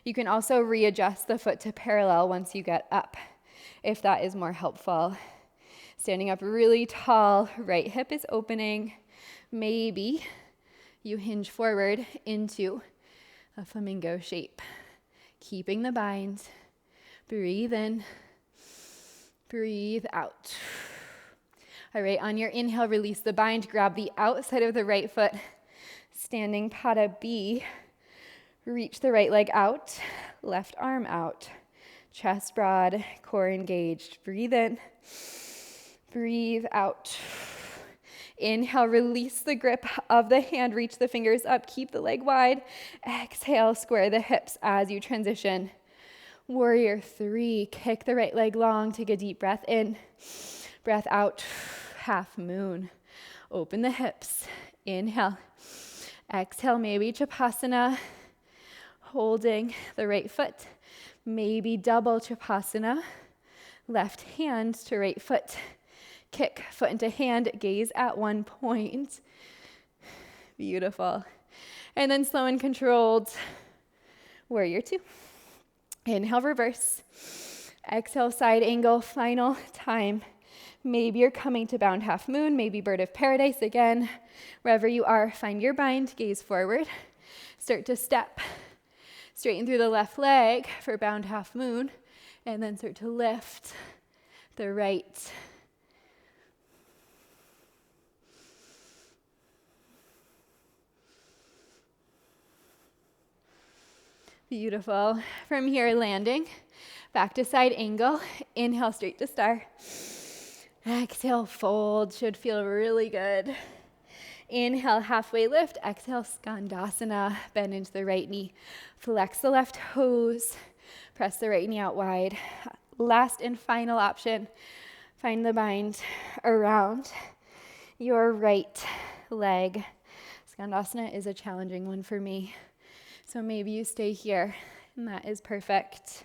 You can also readjust the foot to parallel once you get up if that is more helpful. Standing up really tall, right hip is opening. Maybe you hinge forward into a flamingo shape. Keeping the bind. Breathe in. Breathe out. All right, on your inhale, release the bind. Grab the outside of the right foot. Standing Pada B. Reach the right leg out. Left arm out. Chest broad, core engaged. Breathe in. Breathe out. Inhale, release the grip of the hand. Reach the fingers up. Keep the leg wide. Exhale, square the hips as you transition. Warrior 3, kick the right leg long. Take a deep breath in. Breath out. Half moon. Open the hips. Inhale. Exhale, maybe Chapasana. Holding the right foot. Maybe double Chapasana. Left hand to right foot. Kick foot into hand. Gaze at one point. Beautiful. And then slow and controlled. Warrior 2. Inhale, reverse. Exhale, side angle. Final time. Maybe you're coming to bound half moon, maybe bird of paradise again. Wherever you are, find your bind, gaze forward. Start to step. Straighten through the left leg for bound half moon, and then start to lift the right. Beautiful. From here, landing. Back to side angle. Inhale, straight to star. Exhale, fold. Should feel really good. Inhale, halfway lift. Exhale, Skandasana. Bend into the right knee. Flex the left toes. Press the right knee out wide. Last and final option. Find the bind around your right leg. Skandasana is a challenging one for me. So maybe you stay here, and that is perfect.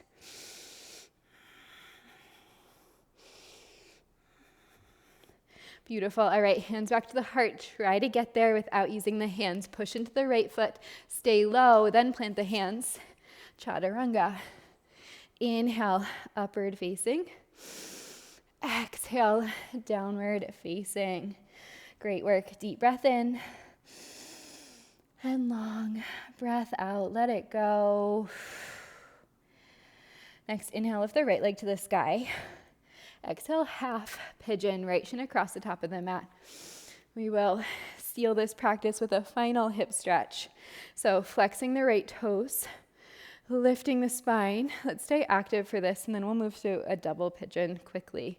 Beautiful. All right, hands back to the heart. Try to get there without using the hands. Push into the right foot. Stay low, then plant the hands. Chaturanga. Inhale, upward facing. Exhale, downward facing. Great work. Deep breath in. And long breath out. Let it go. Next, inhale, lift the right leg to the sky. Exhale, half pigeon, right shin across the top of the mat. We will seal this practice with a final hip stretch. So flexing the right toes, lifting the spine. Let's stay active for this, and then we'll move to a double pigeon quickly.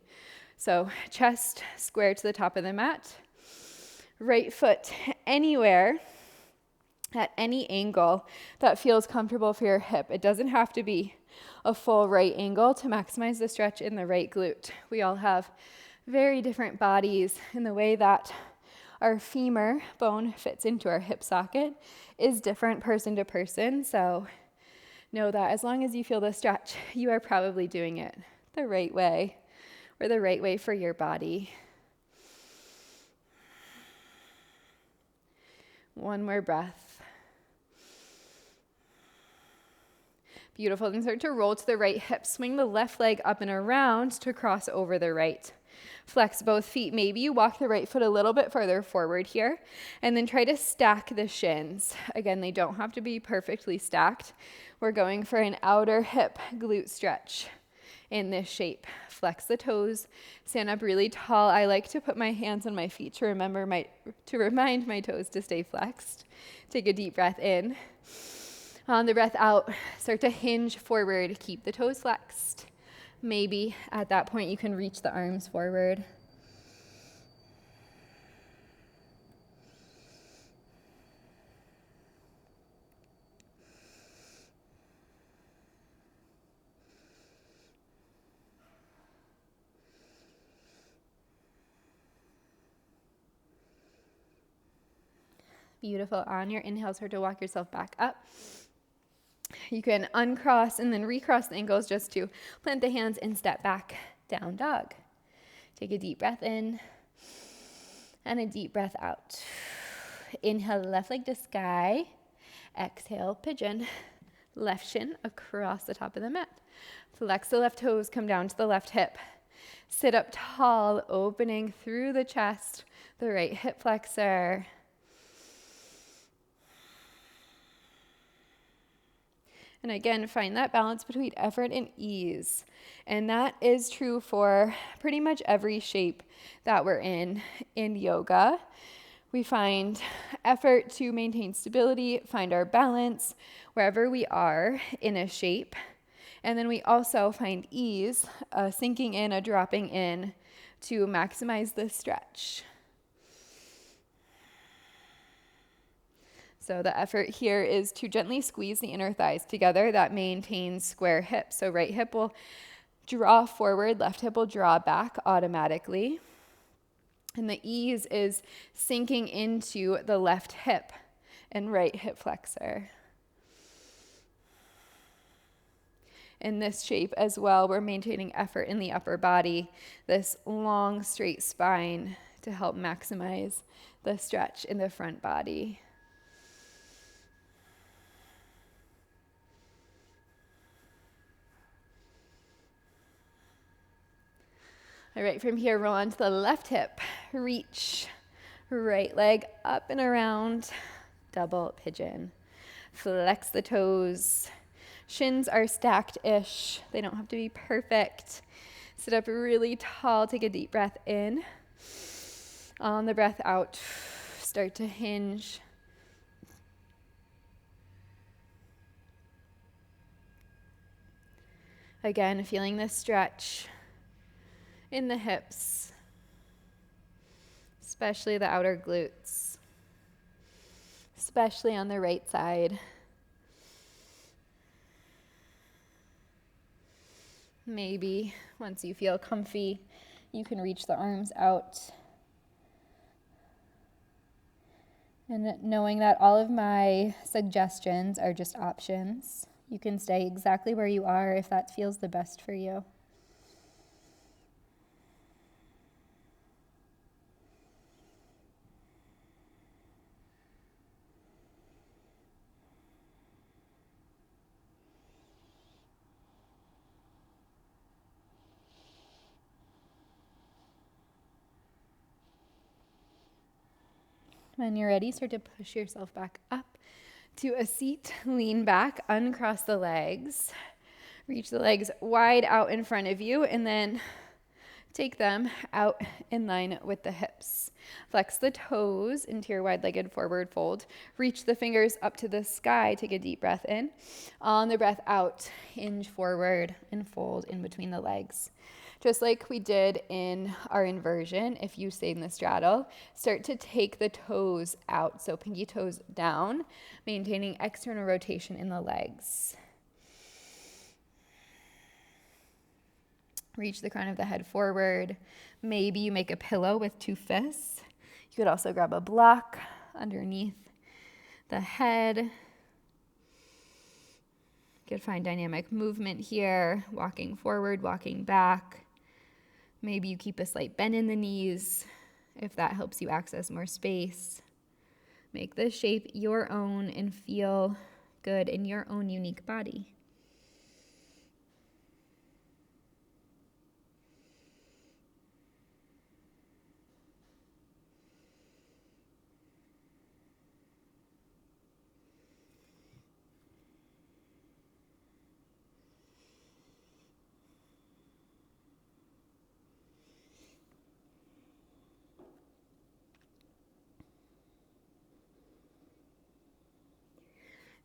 So chest square to the top of the mat. Right foot anywhere at any angle that feels comfortable for your hip. It doesn't have to be a full right angle to maximize the stretch in the right glute. We all have very different bodies, and the way that our femur bone fits into our hip socket is different person to person. So know that as long as you feel the stretch, you are probably doing it the right way, or the right way for your body. One more breath. Beautiful. Then start to roll to the right hip. Swing the left leg up and around to cross over the right. Flex both feet. Maybe you walk the right foot a little bit further forward here, and then try to stack the shins. Again, they don't have to be perfectly stacked. We're going for an outer hip glute stretch in this shape. Flex the toes. Stand up really tall. I like to put my hands on my feet to remind my toes to stay flexed. Take a deep breath in. On the breath out, start to hinge forward. Keep the toes flexed. Maybe at that point you can reach the arms forward. Beautiful. On your inhale, start to walk yourself back up. You can uncross and then recross the ankles just to plant the hands and step back, down dog. Take a deep breath in and a deep breath out. Inhale, left leg to sky. Exhale, pigeon. Left shin across the top of the mat. Flex the left toes, come down to the left hip. Sit up tall, opening through the chest, the right hip flexor. And again, find that balance between effort and ease. And that is true for pretty much every shape that we're in yoga. We find effort to maintain stability, find our balance wherever we are in a shape. And then we also find ease, a sinking in, a dropping in to maximize the stretch. So the effort here is to gently squeeze the inner thighs together. That maintains square hips. So right hip will draw forward, left hip will draw back automatically. And the ease is sinking into the left hip and right hip flexor. In this shape as well, we're maintaining effort in the upper body, this long straight spine to help maximize the stretch in the front body. All right, from here, roll onto the left hip. Reach, right leg up and around, double pigeon. Flex the toes. Shins are stacked-ish. They don't have to be perfect. Sit up really tall, take a deep breath in. On the breath out, start to hinge. Again, feeling the stretch in the hips, especially the outer glutes, especially on the right side. Maybe once you feel comfy, you can reach the arms out. And knowing that all of my suggestions are just options, you can stay exactly where you are if that feels the best for you. When you're ready, start to push yourself back up to a seat. Lean back, uncross the legs. Reach the legs wide out in front of you, and then take them out in line with the hips. Flex the toes into your wide-legged forward fold. Reach the fingers up to the sky. Take a deep breath in. On the breath out, hinge forward and fold in between the legs. Just like we did in our inversion, if you stayed in the straddle, start to take the toes out. So pinky toes down, maintaining external rotation in the legs. Reach the crown of the head forward. Maybe you make a pillow with two fists. You could also grab a block underneath the head. You could find dynamic movement here, walking forward, walking back. Maybe you keep a slight bend in the knees if that helps you access more space. Make this shape your own and feel good in your own unique body.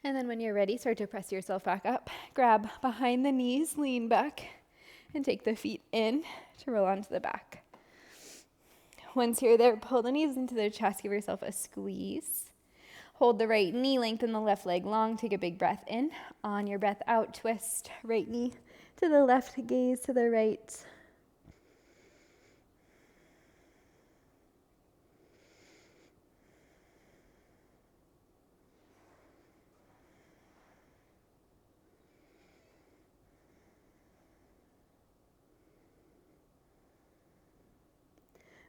And then when you're ready, start to press yourself back up. Grab behind the knees, lean back, and take the feet in to roll onto the back. Once you're there, pull the knees into the chest. Give yourself a squeeze. Hold the right knee, lengthen the left leg long. Take a big breath in. On your breath out, twist right knee to the left, gaze to the right.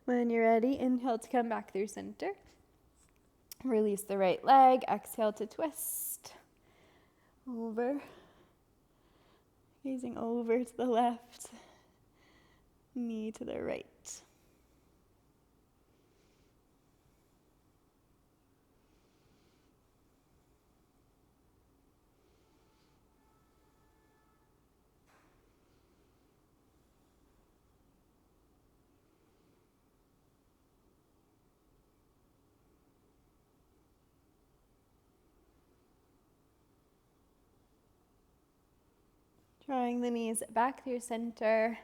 When you're ready, inhale to come back through center. Release the right leg. Exhale to twist. Over. Gazing over to the left. Knee to the right. Drawing the knees back through center.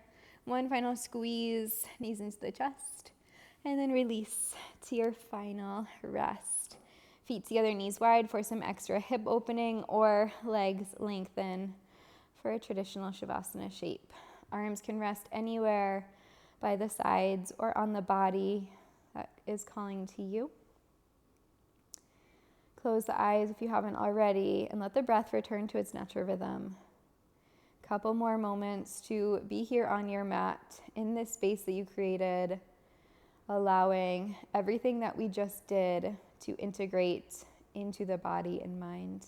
One final squeeze, knees into the chest. And then release to your final rest. Feet together, knees wide for some extra hip opening, or legs lengthen for a traditional Shavasana shape. Arms can rest anywhere by the sides or on the body that is calling to you. Close the eyes if you haven't already, and let the breath return to its natural rhythm. Couple more moments to be here on your mat in this space that you created, allowing everything that we just did to integrate into the body and mind.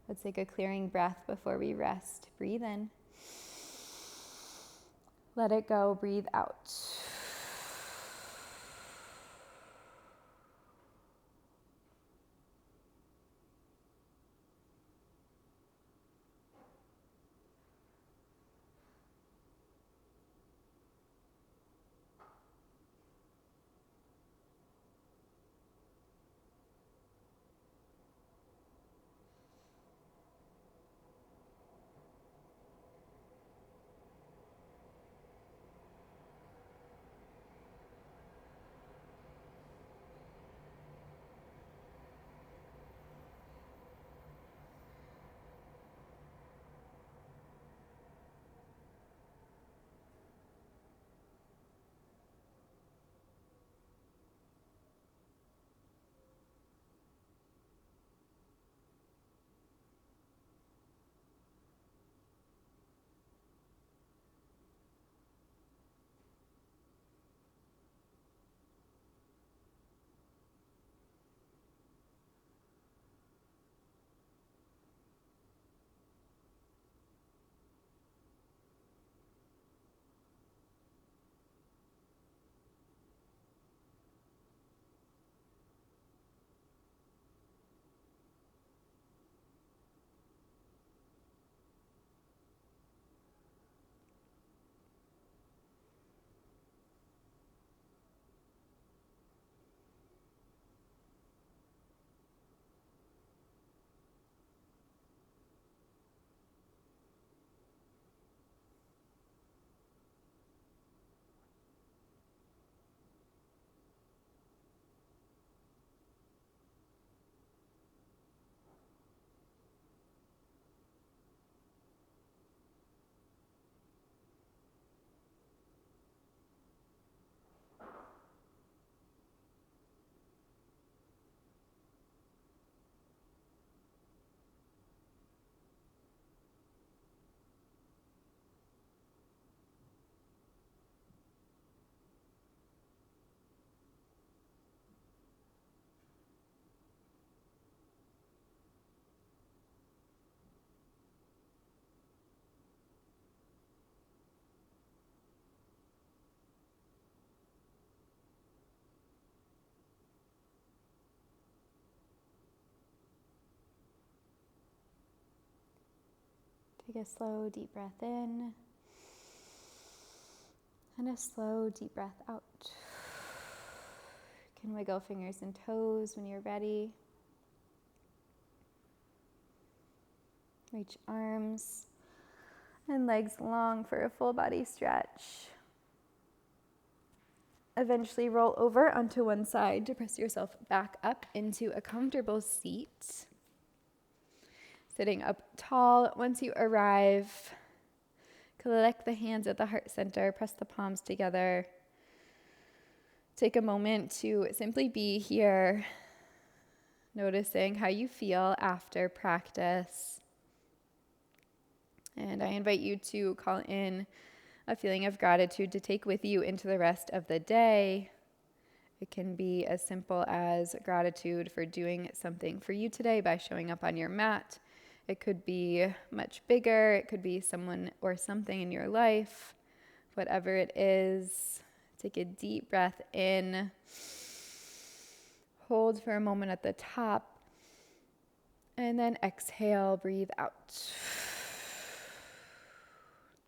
Let's take a clearing breath before we rest. Breathe in. Let it go. Breathe out. Take a slow, deep breath in, and a slow, deep breath out. You can wiggle fingers and toes when you're ready. Reach arms and legs long for a full body stretch. Eventually roll over onto one side to press yourself back up into a comfortable seat. Sitting up tall, once you arrive, collect the hands at the heart center, press the palms together. Take a moment to simply be here, noticing how you feel after practice. And I invite you to call in a feeling of gratitude to take with you into the rest of the day. It can be as simple as gratitude for doing something for you today by showing up on your mat. It could be much bigger. It could be someone or something in your life. Whatever it is, take a deep breath in. Hold for a moment at the top. And then exhale, breathe out.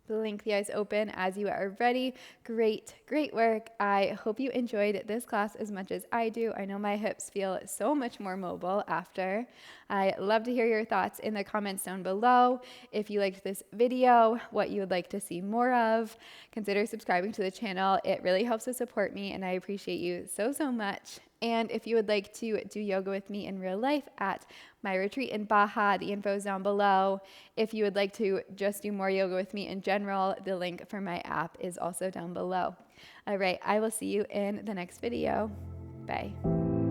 Blink the eyes open as you are ready. Great, great work. I hope you enjoyed this class as much as I do. I know my hips feel so much more mobile after. I love to hear your thoughts in the comments down below. If you liked this video, what you would like to see more of, consider subscribing to the channel. It really helps to support me, and I appreciate you so, so much. And if you would like to do yoga with me in real life at my retreat in Baja, the info is down below. If you would like to just do more yoga with me in general, the link for my app is also down below. All right, I will see you in the next video. Bye.